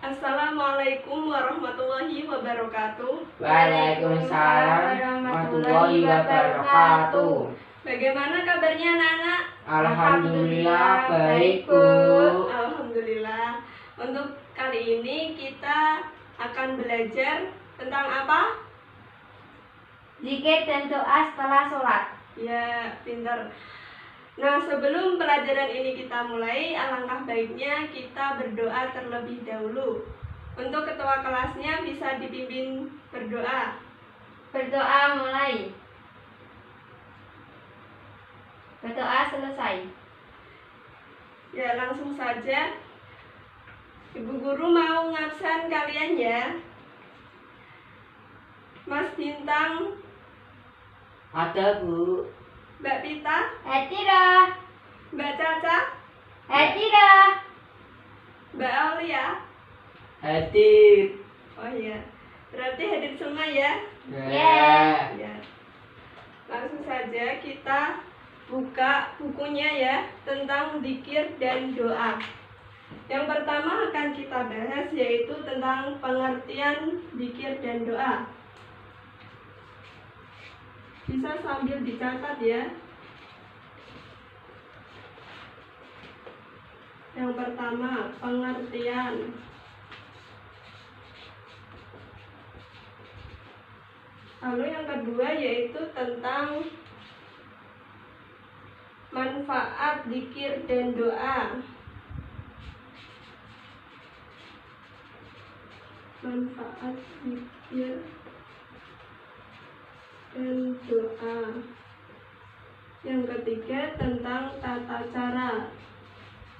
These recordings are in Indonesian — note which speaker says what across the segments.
Speaker 1: Assalamualaikum warahmatullahi wabarakatuh.
Speaker 2: Waalaikumsalam warahmatullahi wabarakatuh.
Speaker 1: Bagaimana kabarnya anak-anak?
Speaker 2: Alhamdulillah baik, Bu.
Speaker 1: Alhamdulillah. Untuk kali ini kita akan belajar tentang apa?
Speaker 2: Zikir dan doa setelah sholat.
Speaker 1: Ya, pintar. Nah, sebelum pelajaran ini kita mulai, alangkah baiknya kita berdoa terlebih dahulu. Untuk ketua kelasnya bisa dipimpin berdoa.
Speaker 2: Berdoa mulai. Berdoa selesai.
Speaker 1: Ya, langsung saja. Ibu guru mau ngabsen kalian ya. Mas Bintang,
Speaker 2: Ada, Bu.
Speaker 1: Mbak Pita,
Speaker 2: Tidak.
Speaker 1: Mbak Caca,
Speaker 2: Tidak.
Speaker 1: Mbak Aulia.
Speaker 2: Hadir.
Speaker 1: Oh iya, berarti hadir semua ya.
Speaker 2: Ya.
Speaker 1: Ya. Langsung saja kita buka bukunya ya, tentang zikir dan doa. Yang pertama akan kita bahas yaitu tentang pengertian zikir dan doa. Bisa sambil dicatat ya. Yang pertama, pengertian. Lalu yang kedua yaitu tentang manfaat zikir dan doa. Manfaat zikir dan doa. Yang ketiga tentang tata cara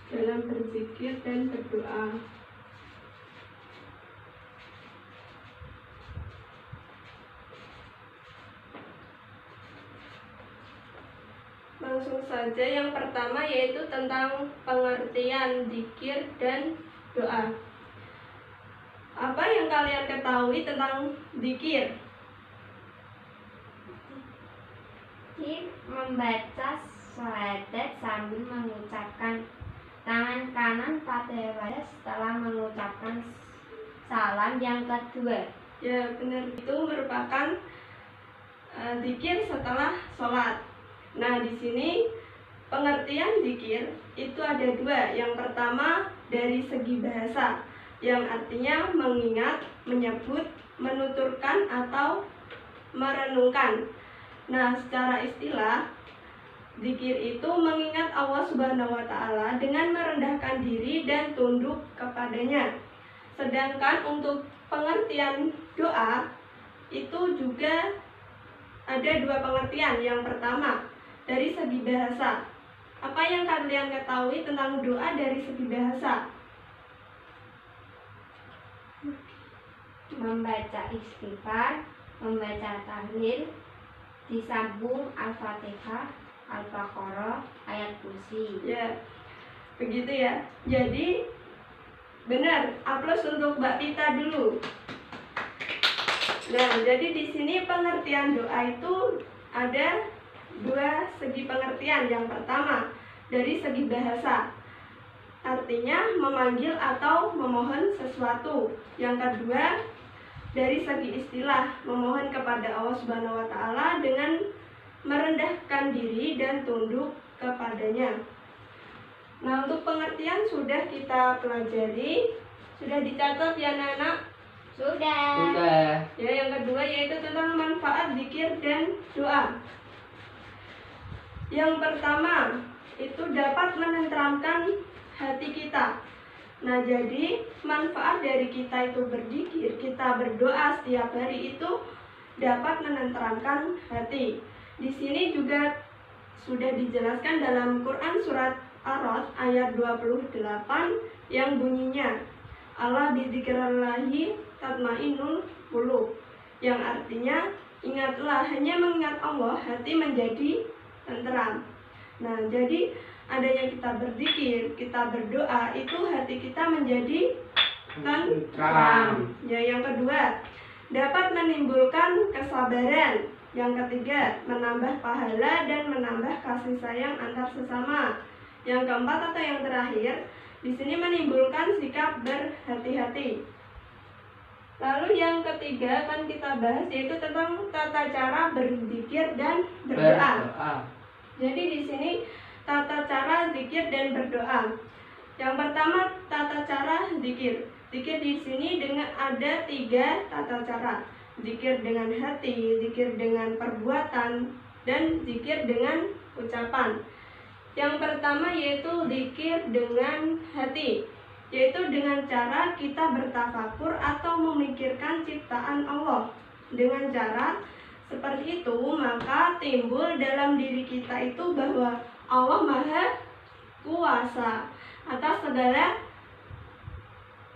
Speaker 1: dalam berzikir dan berdoa. Langsung saja, yang pertama yaitu tentang pengertian zikir dan doa. Apa yang kalian ketahui tentang zikir?
Speaker 2: Membaca syahadat sambil mengucapkan tangan kanan pada wajah setelah mengucapkan salam yang kedua.
Speaker 1: Ya, benar, itu merupakan zikir setelah sholat. Nah, di sini pengertian zikir itu ada dua. Yang pertama dari segi bahasa, yang artinya mengingat, menyebut, menuturkan atau merenungkan. Nah, secara istilah, zikir itu mengingat Allah Subhanahu wa Ta'ala dengan merendahkan diri dan tunduk kepadanya. Sedangkan untuk pengertian doa itu juga ada dua pengertian. Yang pertama dari segi bahasa. Apa yang kalian ketahui tentang doa dari segi bahasa?
Speaker 2: Membaca istighfar, membaca tahlil, disambung Al-Fatihah, Al-Baqarah, ayat kursi.
Speaker 1: Ya, begitu ya. Jadi benar, aplaus untuk Mbak Pita dulu. Nah, jadi di sini pengertian doa itu ada dua segi pengertian. Yang pertama dari segi bahasa, artinya memanggil atau memohon sesuatu. Yang kedua dari segi istilah, memohon kepada Allah Subhanahu wa Ta'ala dengan merendahkan diri dan tunduk kepadanya. Nah, untuk pengertian sudah kita pelajari, sudah dicatat ya anak-anak?
Speaker 2: Sudah.
Speaker 1: Ya, yang kedua yaitu tentang manfaat zikir dan doa. Yang pertama itu dapat menenteramkan hati kita. Nah, jadi manfaat dari kita itu berzikir, kita berdoa setiap hari itu dapat menenteramkan hati. Di sini juga sudah dijelaskan dalam Quran surat Ar-Ra'd ayat 28 yang bunyinya Allah bidzikrillahi tatmainnul qulub, yang artinya ingatlah, hanya mengingat Allah hati menjadi tenteram. Nah, jadi adanya kita berzikir, kita berdoa, itu hati kita menjadi tenteram. Ya, yang kedua dapat menimbulkan kesabaran. Yang ketiga menambah pahala dan menambah kasih sayang antar sesama. Yang keempat atau yang terakhir, di sini menimbulkan sikap berhati-hati. Lalu yang ketiga akan kita bahas yaitu tentang tata cara berzikir dan berdoa. Jadi di sini tata cara zikir dan berdoa. Yang pertama tata cara zikir. Zikir di sini ada 3 tata cara. Zikir dengan hati, zikir dengan perbuatan, dan zikir dengan ucapan. Yang pertama yaitu zikir dengan hati, yaitu dengan cara kita bertafakur atau memikirkan ciptaan Allah. Dengan cara seperti itu, maka timbul dalam diri kita itu bahwa Allah Maha Kuasa atas segala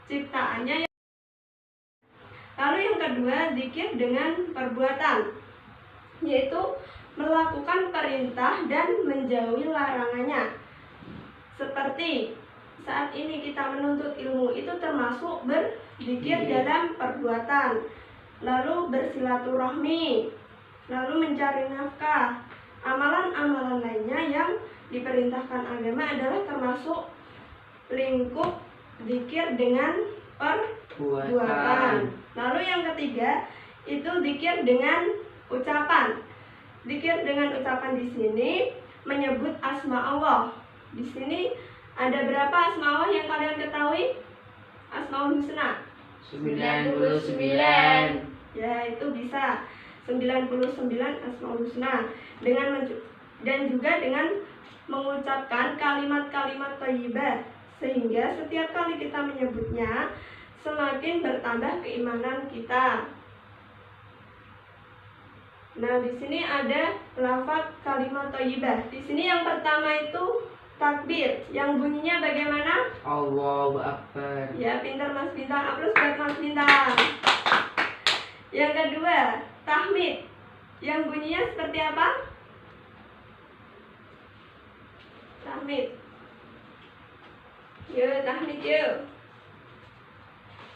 Speaker 1: ciptaannya. Lalu yang kedua, zikir dengan perbuatan, yaitu melakukan perintah dan menjauhi larangannya. Seperti saat ini kita menuntut ilmu, itu termasuk berzikir dalam perbuatan. Lalu bersilaturahmi, lalu mencari nafkah. Amalan-amalan lainnya yang diperintahkan agama adalah termasuk lingkup zikir dengan perbuatan. Lalu yang ketiga itu zikir dengan ucapan. Zikir dengan ucapan di sini menyebut asma Allah. Di sini ada berapa asma Allah yang kalian ketahui? Asmaul Husna
Speaker 2: 99.
Speaker 1: Ya, itu bisa 99 asmaul husna dan juga dengan mengucapkan kalimat-kalimat thayyibah, sehingga setiap kali kita menyebutnya semakin bertambah keimanan kita. Nah, di sini ada lafaz kalimat thayyibah. Di sini yang pertama itu takbir, yang bunyinya bagaimana?
Speaker 2: Allahu Akbar.
Speaker 1: Ya, pintar Mas Bintang. Aplaus buat Mas Bintang. Yang kedua, tahmid, yang bunyinya seperti apa? Tahmid. Yuk, tahmid yuk.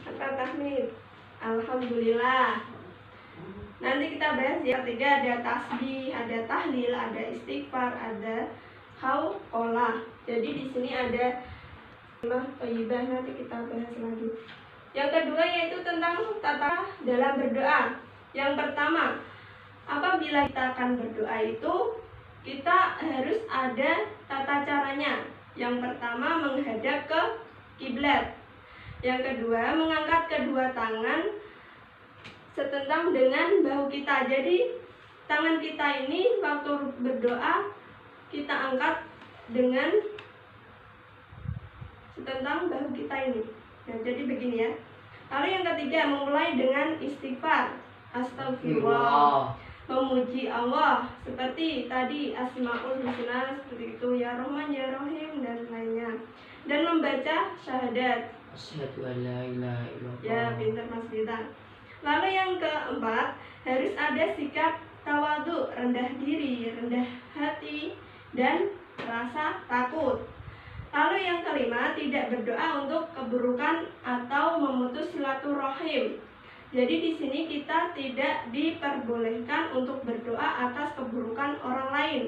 Speaker 1: Apa tahmid? Alhamdulillah. Nanti kita bahas yang ketiga, ada tasbih, ada tahlil, ada istighfar, ada hauqalah. Jadi di sini ada kalimat thayyibah, nanti kita bahas lagi. Yang kedua yaitu tentang tata dalam berdoa. Yang pertama, apabila kita akan berdoa itu kita harus ada tata caranya. Yang pertama menghadap ke kiblat. Yang kedua mengangkat kedua tangan setentang dengan bahu kita. Jadi tangan kita ini waktu berdoa kita angkat dengan setentang bahu kita ini. Nah, jadi begini ya. Lalu yang ketiga memulai dengan istighfar. Astagfirullah. Memuji Allah seperti tadi Asmaul Husna seperti itu, ya Rahman ya Rahim dan lainnya. Dan membaca syahadat.
Speaker 2: Asyhadu an la ilaha illallah.
Speaker 1: Ya, pintar Mas Bintang. Lalu yang keempat, harus ada sikap tawadhu, rendah diri, rendah hati, dan rasa takut. Lalu yang kelima, tidak berdoa untuk keburukan atau memutus silaturahim. Jadi di sini kita tidak diperbolehkan untuk berdoa atas keburukan orang lain.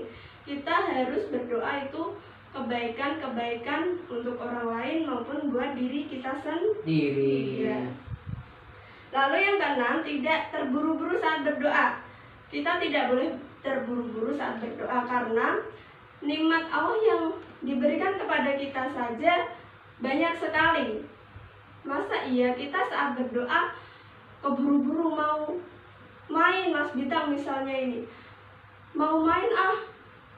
Speaker 1: Kita harus berdoa itu kebaikan-kebaikan untuk orang lain maupun buat diri kita sendiri. Ya. Lalu yang keenam, tidak terburu-buru saat berdoa. Kita tidak boleh terburu-buru saat berdoa karena nikmat Allah yang diberikan kepada kita saja banyak sekali. Masa iya kita saat berdoa keburu-buru mau main, Mas Bintang misalnya ini mau main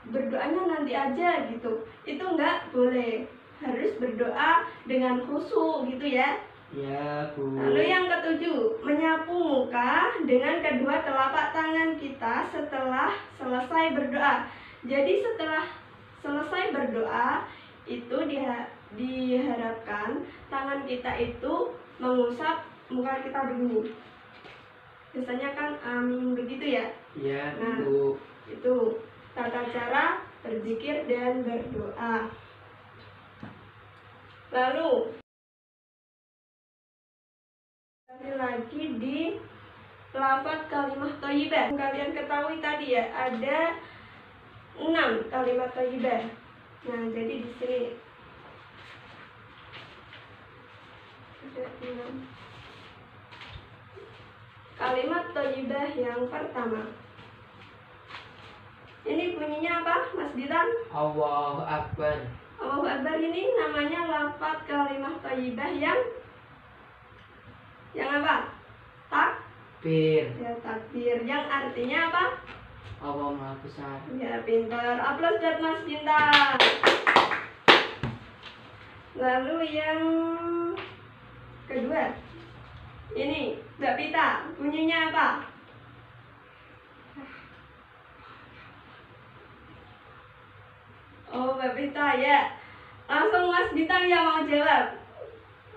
Speaker 1: berdoanya nanti aja gitu. Itu enggak boleh. Harus berdoa dengan khusyuk gitu ya.
Speaker 2: Ya, Bu.
Speaker 1: Lalu yang ketujuh, menyapu muka dengan kedua telapak tangan kita setelah selesai berdoa. Jadi setelah selesai berdoa itu diharapkan tangan kita itu mengusap muka kita dulu. Biasanya kan amin begitu ya.
Speaker 2: Ya,
Speaker 1: nah,
Speaker 2: Bu.
Speaker 1: Itu tata cara berzikir dan berdoa. Lalu lagi di lafaz kalimat thayyibah. Kalian ketahui tadi ya, ada 6 kalimat thayyibah. Nah, jadi di sini ada 6. Kalimat thayyibah yang pertama. Ini bunyinya apa, Mas Ditan?
Speaker 2: Allahu Akbar.
Speaker 1: Allahu Akbar ini namanya lafaz kalimat thayyibah yang apa?
Speaker 2: Bir.
Speaker 1: Ya, takbir. Yang artinya apa?
Speaker 2: Allah Maha Besar.
Speaker 1: Ya, pintar. Aplaus buat Mas Bintang. Lalu yang kedua. Ini, Mbak Pita, bunyinya apa? Oh, Mbak Pita ya. Langsung Mas Bintang yang mau jawab.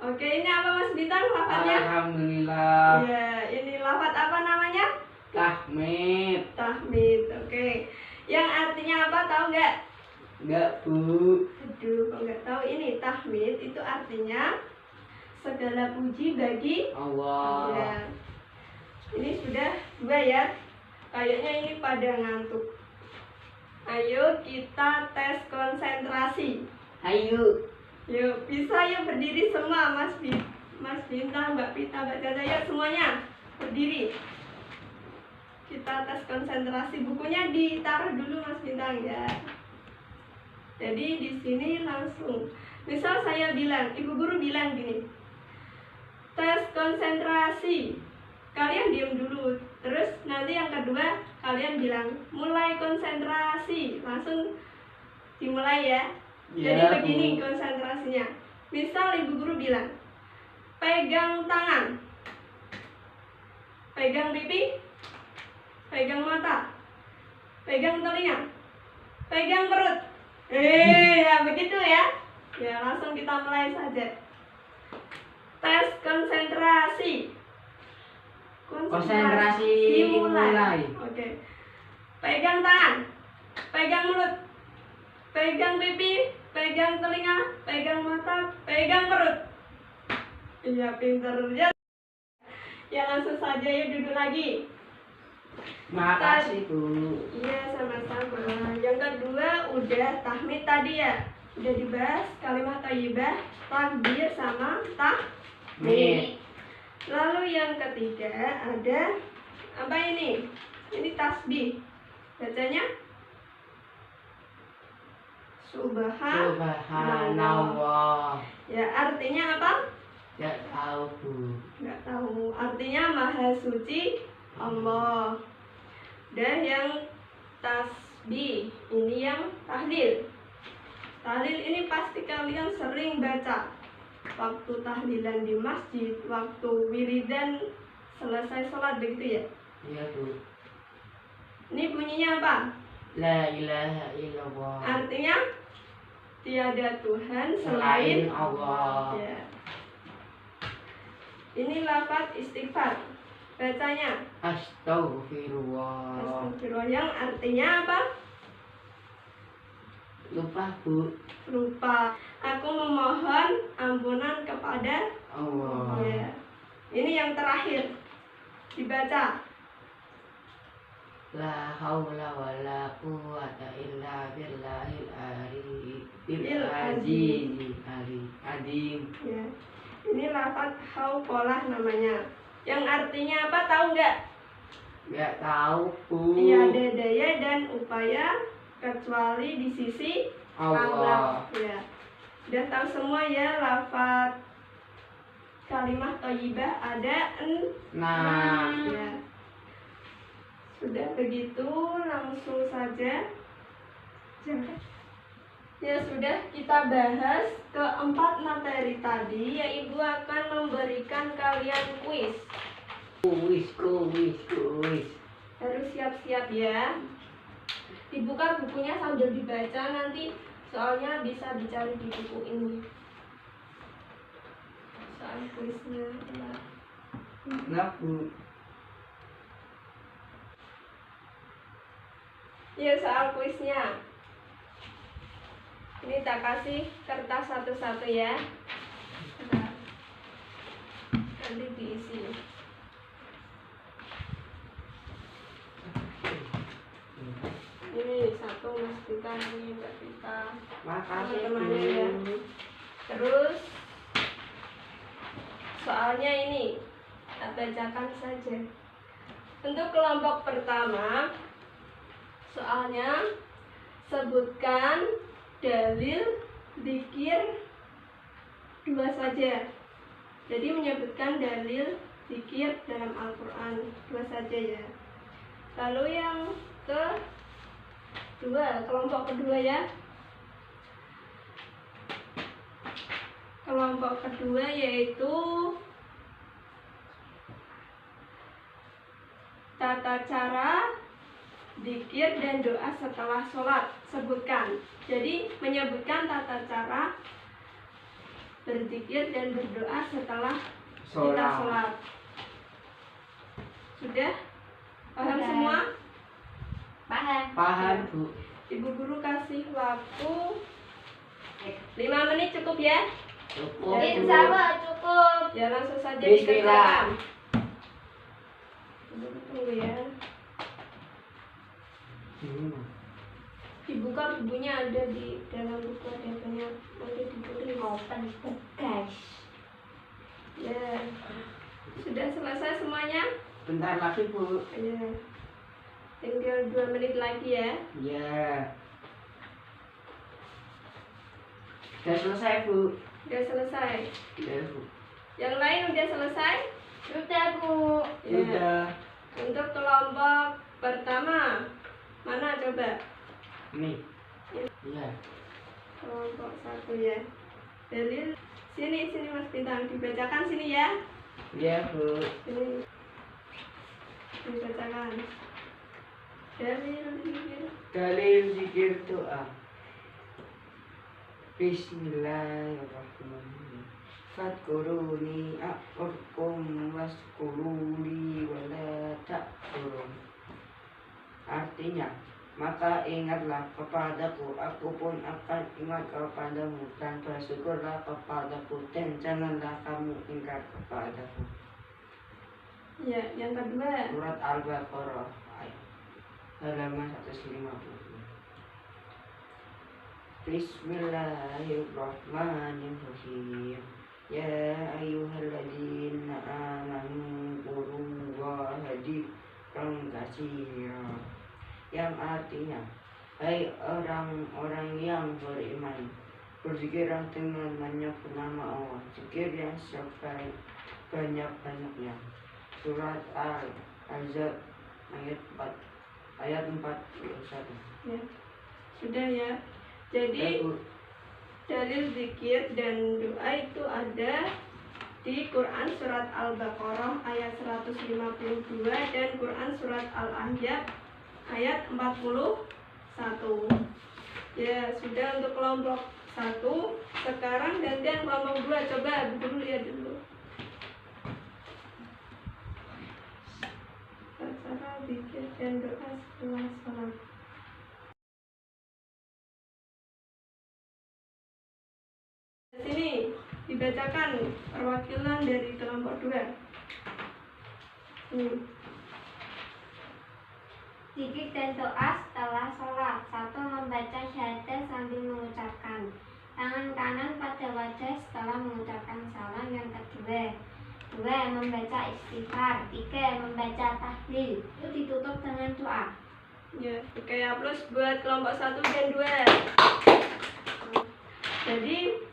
Speaker 1: Oke, ini apa Mas Bintang lafaznya?
Speaker 2: Alhamdulillah.
Speaker 1: Ya, ini lafaz apa namanya?
Speaker 2: Tahmid.
Speaker 1: Tahmid. Oke. Yang artinya apa, tahu nggak?
Speaker 2: Enggak, Bu.
Speaker 1: Aduh, kok nggak tahu. Ini tahmid itu artinya segala puji bagi
Speaker 2: Allah.
Speaker 1: ya. Ini sudah 2 ya. Kayaknya ini pada ngantuk. Ayo kita tes konsentrasi.
Speaker 2: Ayo.
Speaker 1: Yuk, bisa yuk berdiri semua, Mas Bintang, Mbak Pita, Mbak Caca, yuk semuanya berdiri. Kita tes konsentrasi. Bukunya ditaruh dulu, Mas Bintang ya. Jadi di sini langsung. Misal saya bilang, Ibu Guru bilang gini. Tes konsentrasi. Kalian diam dulu. Terus nanti yang kedua kalian bilang mulai konsentrasi. Langsung dimulai ya. Jadi
Speaker 2: Ya,
Speaker 1: begini
Speaker 2: Bu.
Speaker 1: konsentrasinya. Misal Ibu Guru bilang, pegang tangan, pegang pipi, pegang mata, pegang telinga, pegang perut. Ya begitu ya. Ya, langsung kita mulai saja. Tes konsentrasi.
Speaker 2: Konsentrasi
Speaker 1: Dimulai.
Speaker 2: mulai.
Speaker 1: Oke. Pegang tangan, pegang mulut, pegang pipi, pegang telinga, pegang mata, pegang perut. Iya, pinter ya. Ya, langsung saja ya, duduk lagi.
Speaker 2: Makasih, Bu.
Speaker 1: Iya, sama-sama. Yang kedua udah tahmid tadi ya. Udah dibahas kalimat thayyibah, takbir sama tahmid. Lalu yang ketiga ada apa ini? Ini tasbih. Bacanya
Speaker 2: Subhanallah.
Speaker 1: Ya, artinya apa?
Speaker 2: Enggak tahu, Bu.
Speaker 1: Nggak tahu. Artinya Maha Suci Allah. Dan yang tasbih, ini yang tahlil. Tahlil ini pasti kalian sering baca. Waktu tahlilan di masjid, waktu wiridan selesai sholat, begitu ya?
Speaker 2: Iya, Bu.
Speaker 1: Ini bunyinya apa?
Speaker 2: La ilaha illallah.
Speaker 1: Artinya tiada Tuhan
Speaker 2: Selain Allah.
Speaker 1: Ya. Ini lafaz istighfar. Bacanya
Speaker 2: Astagfirullah.
Speaker 1: astagfirullah, yang artinya apa?
Speaker 2: Lupa, Bu.
Speaker 1: Lupa. Aku memohon ampunan kepada
Speaker 2: Allah.
Speaker 1: ya. Ini yang terakhir. Dibaca.
Speaker 2: La haula wala quwwata illa billahil
Speaker 1: Il
Speaker 2: azizil adim.
Speaker 1: Ya. Ini lafaz hauqalah namanya. Yang artinya apa, tahu nggak?
Speaker 2: Nggak tahu, Bu.
Speaker 1: Tiada daya dan upaya kecuali di sisi
Speaker 2: Allah.
Speaker 1: Ya. Udah tahu semua ya lafaz kalimat thayyibah ada
Speaker 2: Nah,
Speaker 1: ya. Sudah begitu, langsung saja. Ya sudah, kita bahas keempat materi tadi, yaitu akan memberikan kalian kuis.
Speaker 2: kuis.
Speaker 1: Harus siap-siap ya. Dibuka bukunya sambil dibaca, nanti soalnya bisa dicari di buku ini. Soal kuisnya ya.
Speaker 2: Nah, Bu.
Speaker 1: Ya, soal kuisnya. Ini tak kasih kertas satu-satu ya. Bentar. Nanti diisi. Ini satu Mas Pita, ini Mbak Pita.
Speaker 2: Makasih,
Speaker 1: Teman-temannya ya.
Speaker 2: Bu.
Speaker 1: Terus soalnya ini, kita bacakan saja. Untuk kelompok pertama, soalnya sebutkan dalil zikir 2 saja. Jadi menyebutkan dalil zikir dalam Al-Quran 2 saja ya. Lalu yang kedua, kelompok kedua ya. Kelompok kedua yaitu tata cara zikir dan doa setelah sholat. Sebutkan. Jadi menyebutkan tata cara berzikir dan berdoa setelah kita sholat. Sudah? Paham semua?
Speaker 2: Paham, Bu.
Speaker 1: Ibu guru kasih waktu 5 menit cukup ya?
Speaker 2: Cukup, Bu.
Speaker 3: Cukup.
Speaker 1: Ya langsung saja
Speaker 2: Bismillah.
Speaker 1: dikerjakan. Tunggu ya. Dibuka bukunya, ada di dalam buku, ada banyak, nanti ditulis.
Speaker 3: Open book, guys.
Speaker 1: Ya. Sudah selesai semuanya?
Speaker 2: Bentar lagi, Bu.
Speaker 1: Ya. Tinggal 2 menit lagi ya.
Speaker 2: Ya. Sudah selesai, Bu.
Speaker 1: Sudah selesai.
Speaker 2: Ya, Bu.
Speaker 1: Yang lain udah selesai?
Speaker 3: Sudah, Bu.
Speaker 1: Ya.
Speaker 2: Udah.
Speaker 1: Untuk kelompok pertama, mana coba?
Speaker 2: Nih. Ya.
Speaker 1: Kelompok 1 ya. Dalil sini Mas Bintang, dibacakan sini ya.
Speaker 2: Ya, Bu.
Speaker 1: Sini. Dibacakan. Dalil zikir.
Speaker 2: Dalil zikir doa. Bismillahirrahmanirrahim. Fadkuruni a'urkum waskuruli wala ta'kurun. Artinya, maka ingatlah kepadaku, aku pun akan ingat kepadamu, dan bersyukurlah kepadaku, dan janganlah kamu ingkar kepadaku.
Speaker 1: Ya, yang kedua.
Speaker 2: Surat Al-Baqarah halaman 150. Bismillahirrahmanirrahim. Ya ayyuhalladzina amanu qurullaha dzikran katsira. Yang artinya, hai orang-orang yang beriman, berzikirlah dengan menyebut nama Allah, zikir yang sebanyak-banyaknya. Surat Al-Ahzab ayat 41.
Speaker 1: Ya. Sudah ya. Jadi dalil zikir dan doa itu ada di Quran surat Al-Baqarah ayat 152 dan Quran surat Al-Ahzab ayat 41. Ya, sudah untuk kelompok 1. Sekarang gantian kelompok 2. Coba dulu lihat dulu. Cara zikir dan doa setelah sholat. Sini dibacakan perwakilan dari kelompok 2.
Speaker 3: Zikir dan doa setelah sholat. 1. Membaca syahadat sambil mengucapkan. Tangan kanan pada wajah setelah mengucapkan salam. Yang kedua, 2. Membaca istighfar. 3. Membaca tahlil. Itu ditutup dengan doa.
Speaker 1: Ya, oke ya, plus buat kelompok 1 dan 2. Jadi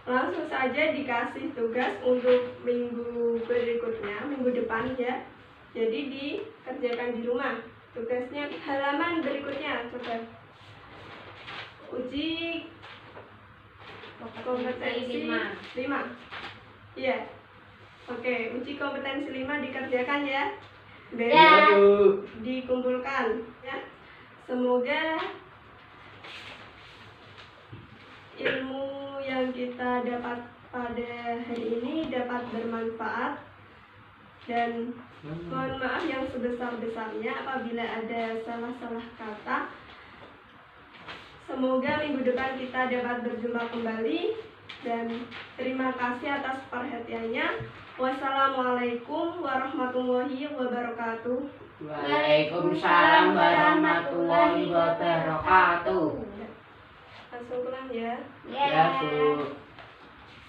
Speaker 1: langsung saja dikasih tugas untuk minggu berikutnya, minggu depan ya. Jadi dikerjakan di rumah. Tugasnya halaman berikutnya, coba uji kompetensi 5. Iya. Oke, uji kompetensi 5 dikerjakan ya.
Speaker 3: Ya.
Speaker 1: Dikumpulkan ya. Semoga ilmu yang kita dapat pada hari ini dapat bermanfaat, dan mohon maaf yang sebesar-besarnya apabila ada salah-salah kata. Semoga minggu depan kita dapat berjumpa kembali, dan terima kasih atas perhatiannya. Wassalamualaikum warahmatullahi wabarakatuh.
Speaker 2: Waalaikumsalam warahmatullahi wabarakatuh.
Speaker 1: Langsung pulang ya.
Speaker 2: Ya, Bu.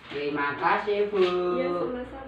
Speaker 2: Terima kasih, Bu.
Speaker 1: Ya, sama-sama.